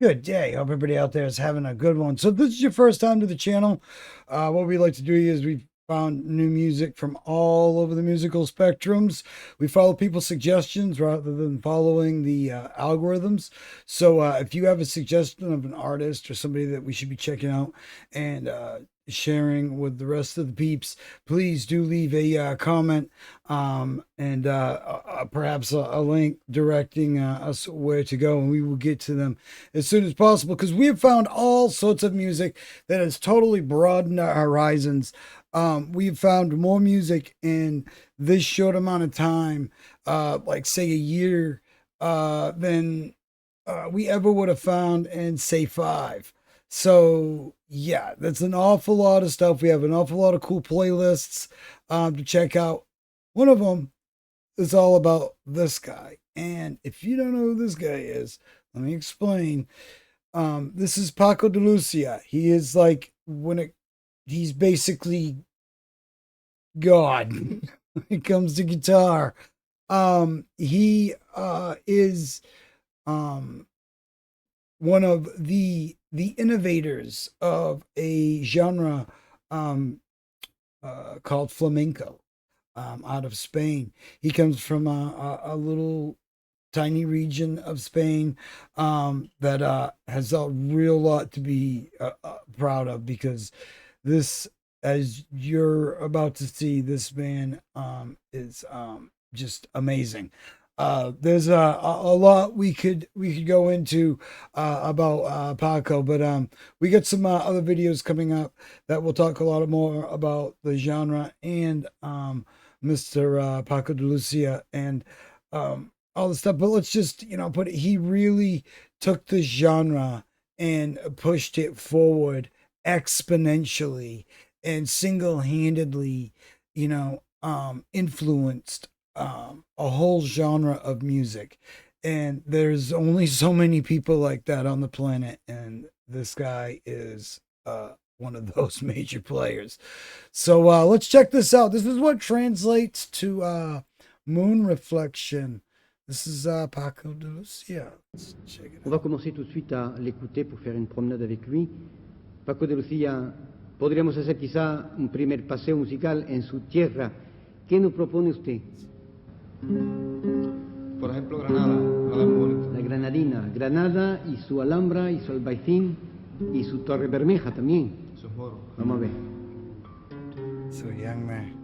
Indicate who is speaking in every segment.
Speaker 1: Good day. Hope everybody out there is having a good one. So, if this is your first time to the channel, what we like to do is we found new music from all over the musical spectrums. We follow people's suggestions rather than following the algorithms. So, if you have a suggestion of an artist or somebody that we should be checking out and sharing with the rest of the peeps, please do leave a comment and perhaps a link directing us where to go, and we will get to them as soon as possible because we have found all sorts of music that has totally broadened our horizons. We've found more music in this short amount of time, like say a year, than we ever would have found in say 5. So yeah, that's an awful lot of stuff. We have an awful lot of cool playlists to check out. One of them is all about this guy. And if you don't know who this guy is, let me explain. This is Paco De Lucia. He is like he's basically God when it comes to guitar. He is um one of the innovators of a genre called flamenco out of Spain. He comes from a little tiny region of Spain that has a real lot to be proud of because this, as you're about to see, this man is just amazing. There's a lot we could go into about Paco, but we got some other videos coming up that will talk a lot more about the genre and Mr. Paco de Lucia and all the stuff. But let's just put it. He really took the genre and pushed it forward exponentially and single-handedly, influenced a whole genre of music. And there's only so many people like that on the planet, and this guy is one of those major players. So let's check this out. This is what translates to moon reflection. This is Paco de Lucia. Let's check it
Speaker 2: On va
Speaker 1: out.
Speaker 2: commencer tout de suite à l'écouter pour faire une promenade avec lui. Paco de Lucía, podríamos hacer quizá un primer paseo musical en su tierra. ¿Qué nos propone usted?
Speaker 3: Por ejemplo, Granada, Granada es muy bonito.
Speaker 2: La Granadina, Granada y su Alhambra y su Albaicín y su Torre Bermeja también.
Speaker 3: Eso es moro.
Speaker 2: Vamos a ver.
Speaker 1: So young man.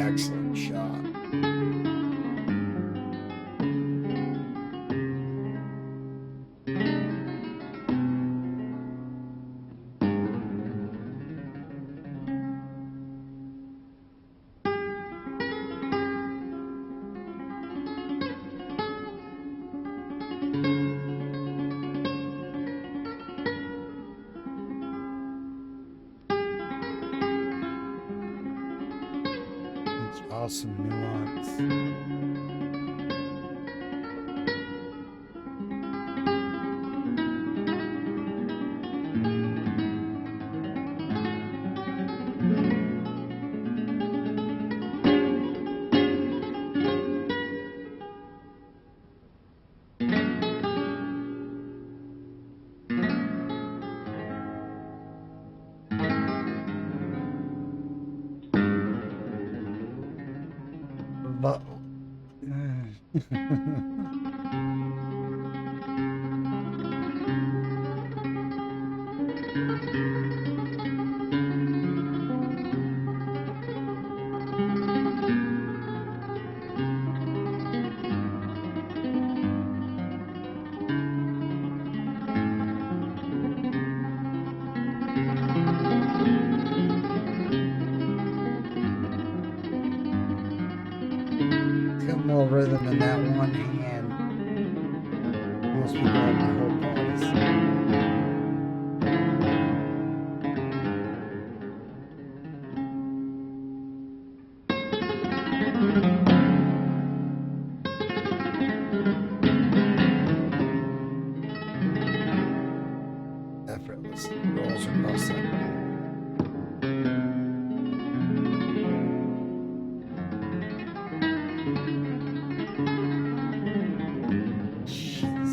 Speaker 1: Excellent shot. It's awesome nuance. But rhythm in that one hand. Most people have my whole bodies. Effortlessly rolls across that. Jeez.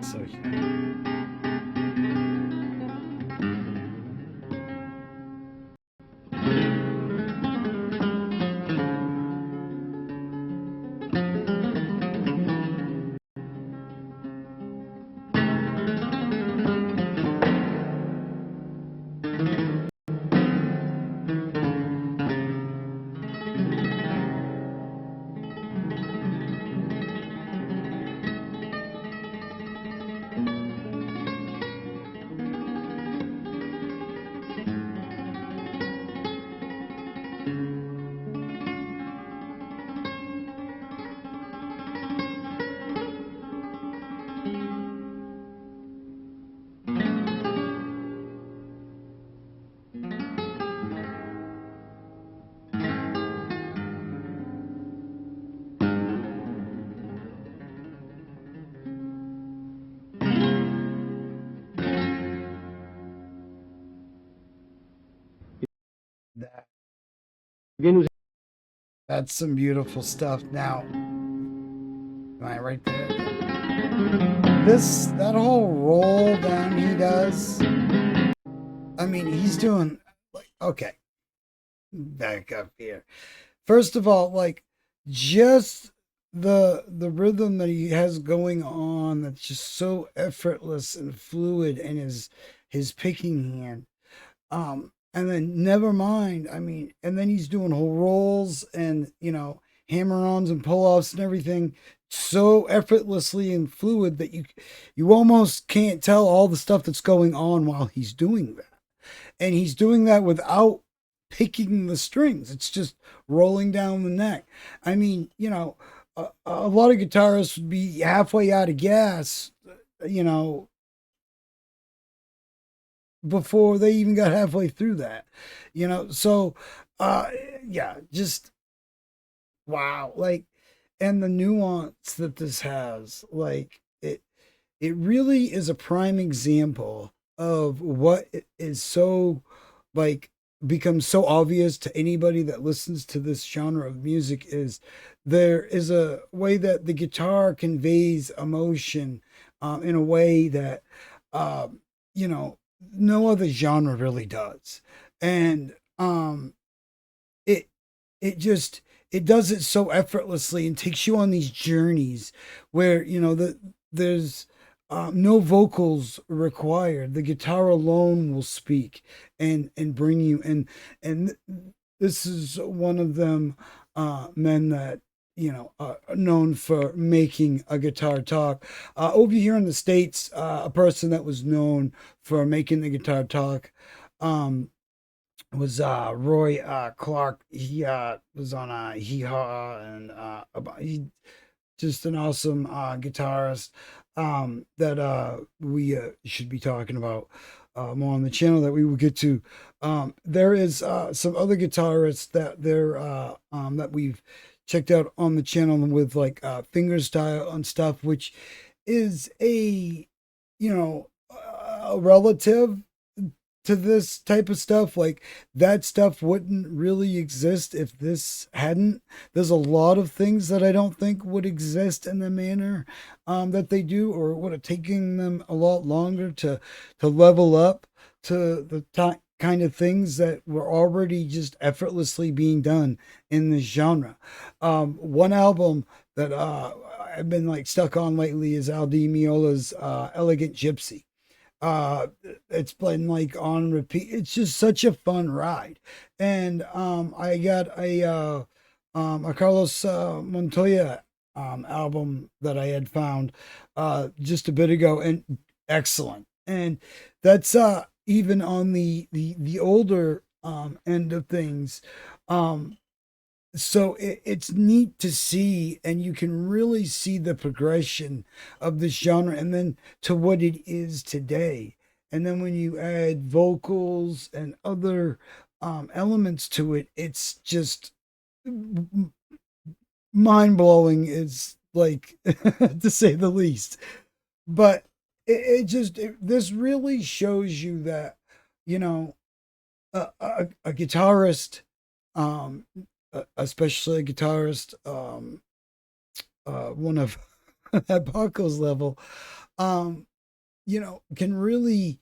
Speaker 1: So that
Speaker 2: Bien nous
Speaker 1: that's some beautiful stuff. Now, am I right there? That whole roll down he does. I mean, he's doing like, okay, back up here. First of all, like just the rhythm that he has going on that's just so effortless and fluid in his picking hand. And then never mind, I mean, and then he's doing whole rolls and, you know, hammer-ons and pull-offs and everything so effortlessly and fluid that you almost can't tell all the stuff that's going on while he's doing that. And he's doing that without picking the strings. It's just rolling down the neck. I mean, you know, a lot of guitarists would be halfway out of gas, you know, before they even got halfway through that, you know. So yeah, just wow. Like, and the nuance that this has, like it really is a prime example of what is so like becomes so obvious to anybody that listens to this genre of music. Is there is a way that the guitar conveys emotion in a way that you know, no other genre really does. And it just it does it so effortlessly and takes you on these journeys where, you know, there's no vocals required. The guitar alone will speak and bring you, and this is one of them men that, you know, known for making a guitar talk. Over here in the States, a person that was known for making the guitar talk was Roy Clark. He was on Hee Haw, and he just an awesome guitarist that we should be talking about more on the channel that we will get to. There is some other guitarists that we've checked out on the channel with like fingerstyle and stuff, which is a a relative to this type of stuff. Like that stuff wouldn't really exist if this hadn't. There's a lot of things that I don't think would exist in the manner that they do, or it would have taken them a lot longer to level up to the kind of things that were already just effortlessly being done in this genre. One album that I've been like stuck on lately is Al Di Meola's Elegant Gypsy. It's been like on repeat. It's just such a fun ride. And I got a Carlos Montoya album that I had found just a bit ago, and excellent. And that's even on the older end of things. So it's neat to see, and you can really see the progression of this genre and then to what it is today. And then when you add vocals and other elements to it, it's just mind blowing. It's like, to say the least. But this really shows you that, a guitarist, especially a guitarist, one of at Paco's level, can really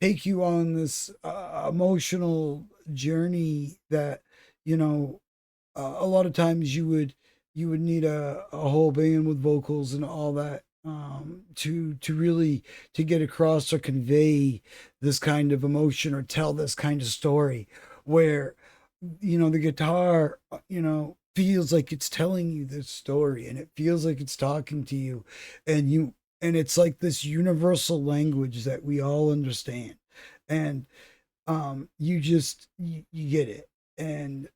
Speaker 1: take you on this emotional journey that, a lot of times you would need a whole band with vocals and all that to really to get across or convey this kind of emotion or tell this kind of story where the guitar feels like it's telling you this story, and it feels like it's talking to you, and it's like this universal language that we all understand, and you get it. And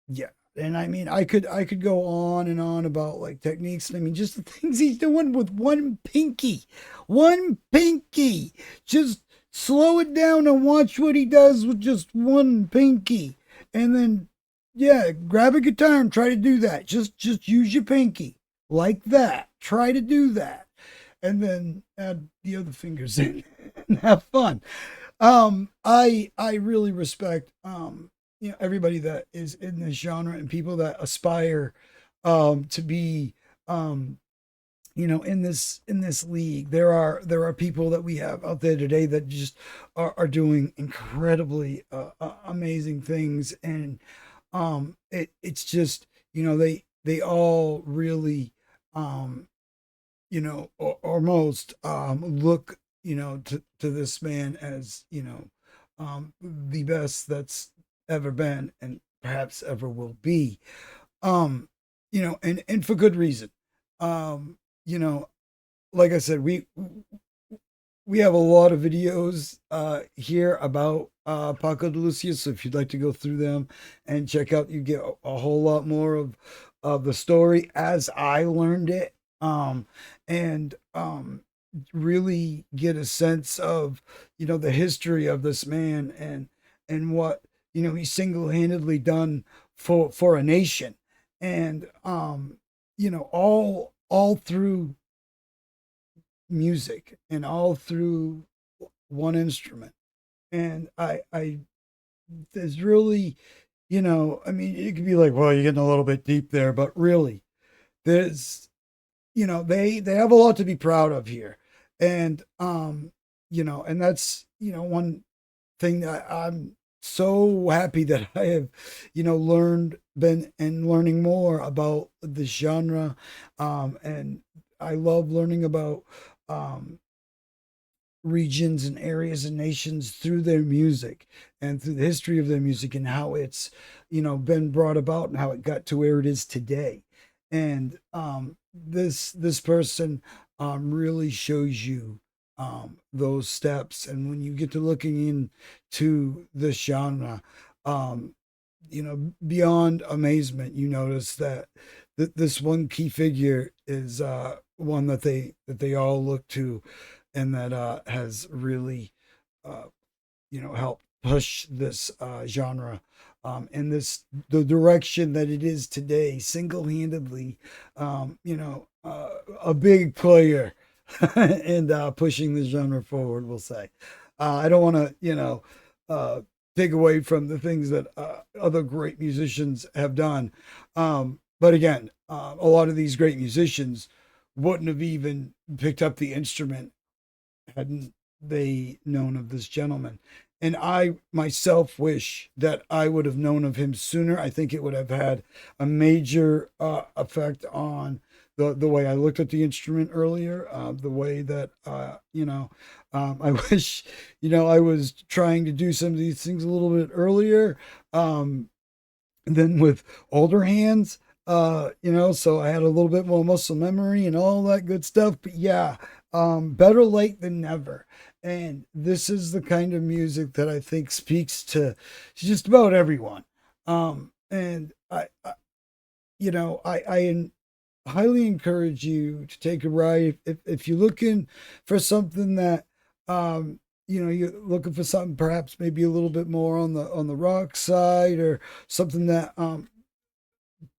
Speaker 1: yeah. And I mean, I could go on and on about like techniques. I mean, just the things he's doing with one pinky. Just slow it down and watch what he does with just one pinky. And then, yeah, grab a guitar and try to do that. Just use your pinky like that. Try to do that, and then add the other fingers in and have fun. I really respect everybody that is in this genre and people that aspire to be in this league. There are people that we have out there today that just are doing incredibly amazing things, and it's just they all really or most look to this man as the best that's ever been and perhaps ever will be. And for good reason. Like I said, we have a lot of videos here about Paco De Lucia, so if you'd like to go through them and check out, you get a whole lot more of the story as I learned it, and really get a sense of the history of this man and what he's single-handedly done for a nation, and all through music and all through one instrument. And I there's really I mean, it could be like, well, you're getting a little bit deep there, but really there's they have a lot to be proud of here. And and that's one thing that I'm so happy that I have been learning more about the genre, and I love learning about regions and areas and nations through their music and through the history of their music and how it's been brought about and how it got to where it is today. And this person really shows you those steps. And when you get to looking into this genre, beyond amazement, you notice that this one key figure is one that they all look to, and that has really helped push this genre in the direction that it is today, single-handedly. A big player and pushing the genre forward, we'll say. I don't want to take away from the things that other great musicians have done, but again, a lot of these great musicians wouldn't have even picked up the instrument hadn't they known of this gentleman. And I myself wish that I would have known of him sooner. I think it would have had a major effect on the way I looked at the instrument earlier, the way that, I wish, I was trying to do some of these things a little bit earlier than with older hands, so I had a little bit more muscle memory and all that good stuff. But yeah, better late than never. And this is the kind of music that I think speaks to just about everyone. And I highly encourage you to take a ride if you're looking for something that, you're looking for something perhaps maybe a little bit more on the rock side, or something that,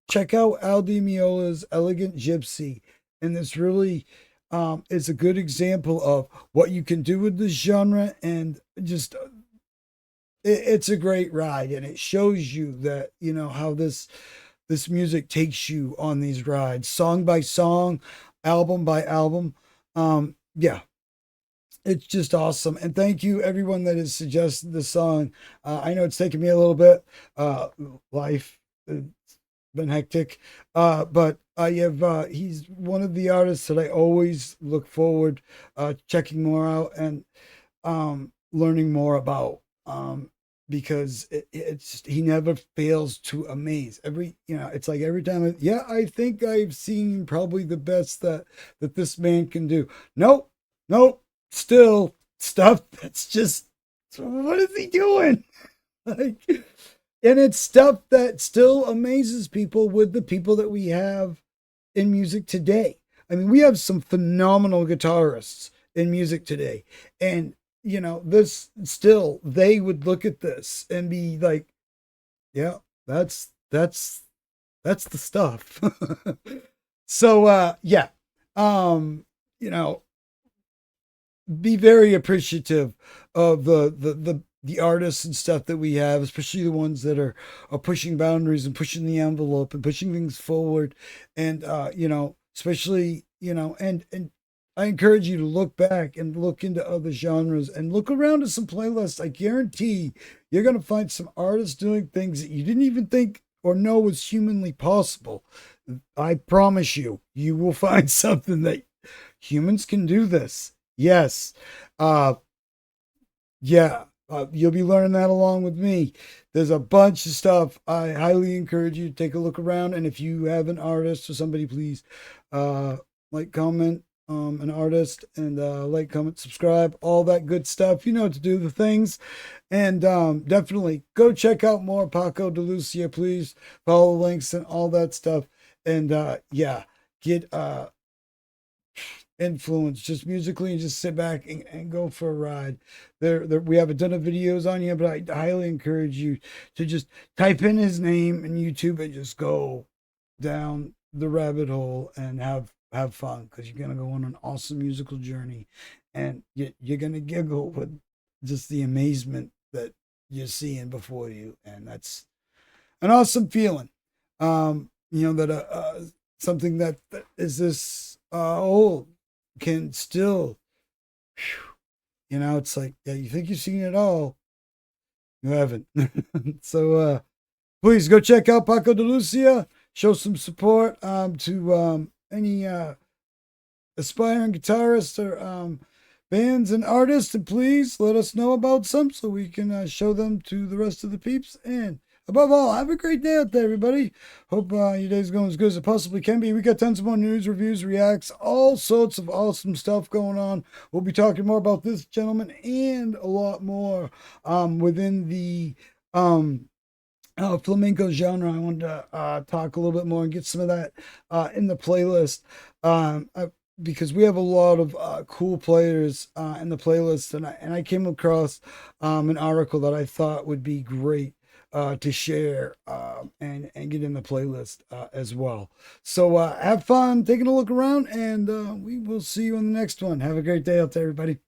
Speaker 1: check out Al Di Meola's Elegant Gypsy. And this really is a good example of what you can do with this genre, and just it's a great ride, and it shows you that how this music takes you on these rides, song by song, album by album. Yeah, it's just awesome. And thank you everyone that has suggested the song. I know it's taken me a little bit. Life been hectic, but I have he's one of the artists that I always look forward checking more out and learning more about, because he never fails to amaze. It's like every time I think I've seen probably the best that this man can do. Nope, still stuff that's just, what is he doing? Like, and it's stuff that still amazes people with the people that we have in music today. I mean, we have some phenomenal guitarists in music today. And, this still, they would look at this and be like, yeah, that's the stuff. So, yeah, be very appreciative of the artists and stuff that we have, especially the ones that are pushing boundaries and pushing the envelope and pushing things forward. And, especially, and I encourage you to look back and look into other genres and look around at some playlists. I guarantee you're going to find some artists doing things that you didn't even think or know was humanly possible. I promise you, you will find something that humans can do this. Yes. Yeah. You'll be learning that along with me. There's a bunch of stuff. I highly encourage you to take a look around. And if you have an artist or somebody, please comment an artist, and comment, subscribe, all that good stuff. You know what to do, the things. And definitely go check out more Paco De Lucia. Please follow the links and all that stuff. And get influence just musically, and just sit back and go for a ride. We have a ton of videos on here, but I highly encourage you to just type in his name in YouTube and just go down the rabbit hole and have fun, because you're gonna go on an awesome musical journey, and you're gonna giggle with just the amazement that you're seeing before you. And that's an awesome feeling. That something that is this old can still, it's like, yeah, you think you've seen it all, you haven't. So please go check out Paco De Lucia. Show some support to any aspiring guitarists or bands and artists, and please let us know about some so we can show them to the rest of the peeps. And Above all, have a great day out there, everybody. Hope your day's going as good as it possibly can be. We got tons of more news, reviews, reacts, all sorts of awesome stuff going on. We'll be talking more about this gentleman and a lot more within the flamenco genre. I wanted to talk a little bit more and get some of that in the playlist. Because we have a lot of cool players in the playlist, and I came across an article that I thought would be great to share and get in the playlist as well. So have fun taking a look around, and we will see you in the next one. Have a great day out there, everybody.